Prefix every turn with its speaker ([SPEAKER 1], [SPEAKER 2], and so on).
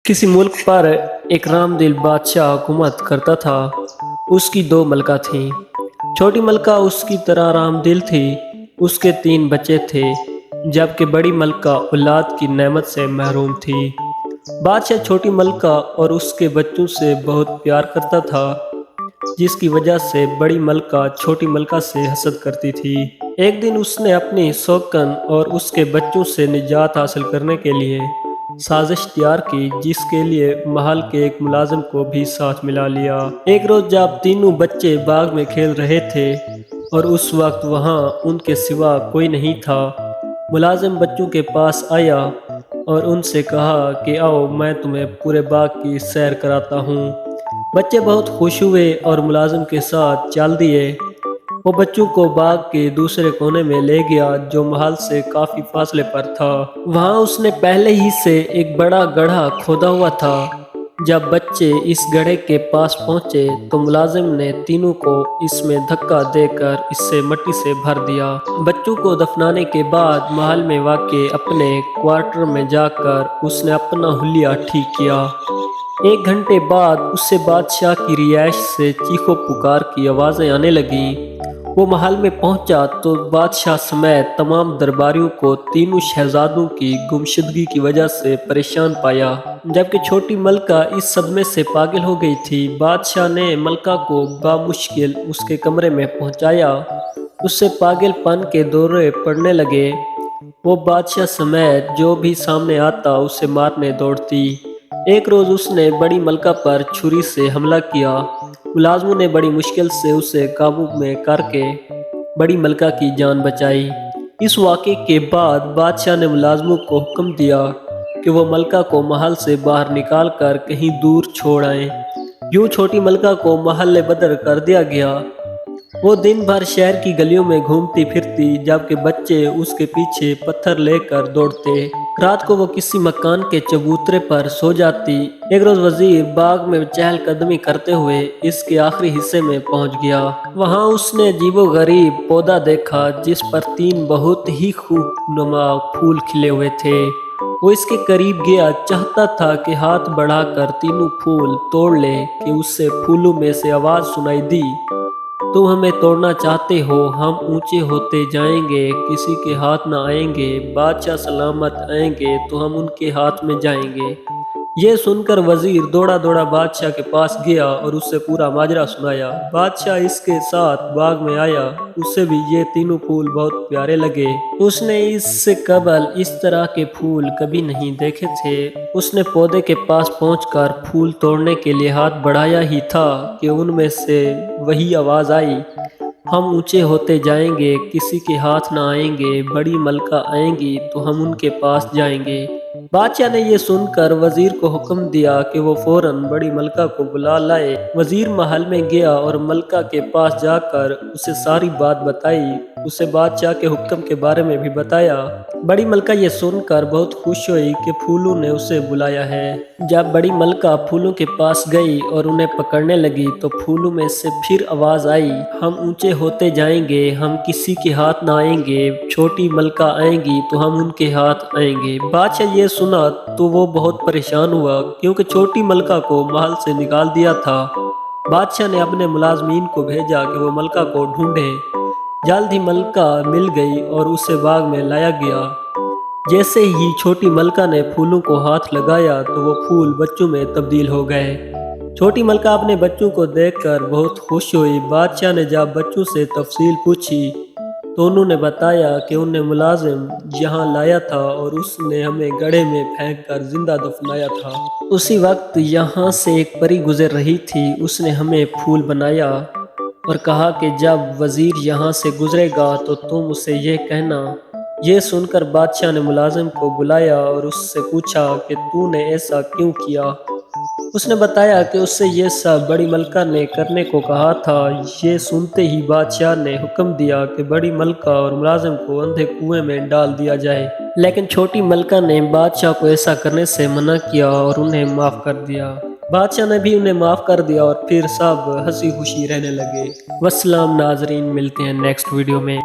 [SPEAKER 1] کسی ملک پر ایک رام دل بادشاہ حکومت کرتا تھا۔ اس کی دو ملکہ تھیں۔ چھوٹی ملکہ اس کی طرح رام دل تھی۔ اس کے 3 بچے تھے، جبکہ بڑی ملکہ اولاد کی نعمت سے محروم تھی۔ بادشاہ چھوٹی ملکہ اور اس کے بچوں سے بہت پیار کرتا تھا، جس کی وجہ سے بڑی ملکہ چھوٹی ملکہ سے حسد کرتی تھی۔ ایک دن اس نے اپنی سوکن اور اس کے بچوں سے نجات حاصل کرنے کے لیے سازش تیار کی، جس کے لیے محل کے ایک ملازم کو بھی ساتھ ملا لیا۔ ایک روز جب تینوں بچے باغ میں کھیل رہے تھے اور اس وقت وہاں ان کے سوا کوئی نہیں تھا، ملازم بچوں کے پاس آیا اور ان سے کہا کہ آؤ میں تمہیں پورے باغ کی سیر کراتا ہوں۔ بچے بہت خوش ہوئے اور ملازم کے ساتھ چل دیے۔ وہ بچوں کو باغ کے دوسرے کونے میں لے گیا، جو محل سے کافی فاصلے پر تھا۔ وہاں اس نے پہلے ہی سے ایک بڑا گڑھا کھودا ہوا تھا۔ جب بچے اس گڑھے کے پاس پہنچے تو ملازم نے تینوں کو اس میں دھکا دے کر اسے مٹی سے بھر دیا۔ بچوں کو دفنانے کے بعد محل میں واقع اپنے کوارٹر میں جا کر اس نے اپنا حلیہ ٹھیک کیا۔ 1 گھنٹے بعد اسے بادشاہ کی رہائش سے چیخو پکار کی آوازیں آنے لگیں۔ وہ محل میں پہنچا تو بادشاہ سمیت تمام درباریوں کو تینوں شہزادوں کی گمشدگی کی وجہ سے پریشان پایا، جبکہ چھوٹی ملکہ اس صدمے سے پاگل ہو گئی تھی۔ بادشاہ نے ملکہ کو بامشکل اس کے کمرے میں پہنچایا۔ اس سے پاگل پن کے دورے پڑنے لگے۔ وہ بادشاہ سمیت جو بھی سامنے آتا اسے مارنے دوڑتی۔ ایک روز اس نے بڑی ملکہ پر چھری سے حملہ کیا۔ ملازموں نے بڑی مشکل سے اسے قابو میں کر کے بڑی ملکہ کی جان بچائی۔ اس واقعے کے بعد بادشاہ نے ملازموں کو حکم دیا کہ وہ ملکہ کو محل سے باہر نکال کر کہیں دور چھوڑ آئیں۔ یوں چھوٹی ملکہ کو محل بدر کر دیا گیا۔ وہ دن بھر شہر کی گلیوں میں گھومتی پھرتی، جبکہ بچے اس کے پیچھے پتھر لے کر دوڑتے۔ رات کو وہ کسی مکان کے چبوترے پر سو جاتی۔ ایک روز وزیر باغ میں چہل قدمی کرتے ہوئے اس کے آخری حصے میں پہنچ گیا۔ وہاں اس نے عجیب و غریب پودا دیکھا، جس پر 3 بہت ہی خوشنما پھول کھلے ہوئے تھے۔ وہ اس کے قریب گیا، چاہتا تھا کہ ہاتھ بڑھا کر تینوں پھول توڑ لے کہ اسے پھولوں میں سے آواز سنائی دی، تم ہمیں توڑنا چاہتے ہو، ہم اونچے ہوتے جائیں گے، کسی کے ہاتھ نہ آئیں گے، بادشاہ سلامت آئیں گے تو ہم ان کے ہاتھ میں جائیں گے۔ یہ سن کر وزیر دوڑا دوڑا بادشاہ کے پاس گیا اور اسے پورا ماجرا سنایا۔ بادشاہ اس کے ساتھ باغ میں آیا۔ اسے بھی یہ تینوں پھول بہت پیارے لگے۔ اس نے اس سے قبل اس طرح کے پھول کبھی نہیں دیکھے تھے۔ اس نے پودے کے پاس پہنچ کر پھول توڑنے کے لیے ہاتھ بڑھایا ہی تھا کہ ان میں سے وہی آواز آئی، ہم اونچے ہوتے جائیں گے، کسی کے ہاتھ نہ آئیں گے، بڑی ملکہ آئیں گی تو ہم ان کے پاس جائیں گے۔ بادشاہ نے یہ سن کر وزیر کو حکم دیا کہ وہ فوراً بڑی ملکہ کو بلا لائے۔ وزیر محل میں گیا اور ملکہ کے پاس جا کر اسے ساری بات بتائی۔ اسے بادشاہ کے حکم کے بارے میں بھی بتایا۔ بڑی ملکہ یہ سن کر بہت خوش ہوئی کہ پھولوں نے اسے بلایا ہے۔ جب بڑی ملکہ پھولوں کے پاس گئی اور انہیں پکڑنے لگی تو پھولوں میں سے پھر آواز آئی، ہم اونچے ہوتے جائیں گے، ہم کسی کے ہاتھ نہ آئیں گے، چھوٹی ملکہ آئیں گی تو ہم ان کے ہاتھ آئیں گے۔ بادشاہ یہ سنا تو وہ بہت پریشان ہوا، کیونکہ چھوٹی ملکہ کو محل سے نکال دیا تھا۔ بادشاہ نے اپنے ملازمین کو بھیجا کہ وہ ملکہ کو ڈھونڈیں۔ جلد ہی ملکہ مل گئی اور اسے باغ میں لایا گیا۔ جیسے ہی چھوٹی ملکہ نے پھولوں کو ہاتھ لگایا تو وہ پھول بچوں میں تبدیل ہو گئے۔ چھوٹی ملکہ اپنے بچوں کو دیکھ کر بہت خوش ہوئی۔ بادشاہ نے جب بچوں سے تفصیل پوچھی تو انہوں نے بتایا کہ انہیں ملازم یہاں لایا تھا اور اس نے ہمیں گڑھے میں پھینک کر زندہ دفنایا تھا۔ اسی وقت یہاں سے ایک پری گزر رہی تھی، اس نے ہمیں پھول بنایا اور کہا کہ جب وزیر یہاں سے گزرے گا تو تم اسے یہ کہنا۔ یہ سن کر بادشاہ نے ملازم کو بلایا اور اس سے پوچھا کہ تو نے ایسا کیوں کیا؟ اس نے بتایا کہ اس سے یہ سب بڑی ملکہ نے کرنے کو کہا تھا۔ یہ سنتے ہی بادشاہ نے حکم دیا کہ بڑی ملکہ اور ملازم کو اندھے کنویں میں ڈال دیا جائے، لیکن چھوٹی ملکہ نے بادشاہ کو ایسا کرنے سے منع کیا اور انہیں معاف کر دیا۔ بادشاہ نے بھی انہیں معاف کر دیا اور پھر سب ہنسی خوشی رہنے لگے۔ والسلام ناظرین، ملتے ہیں نیکسٹ ویڈیو میں۔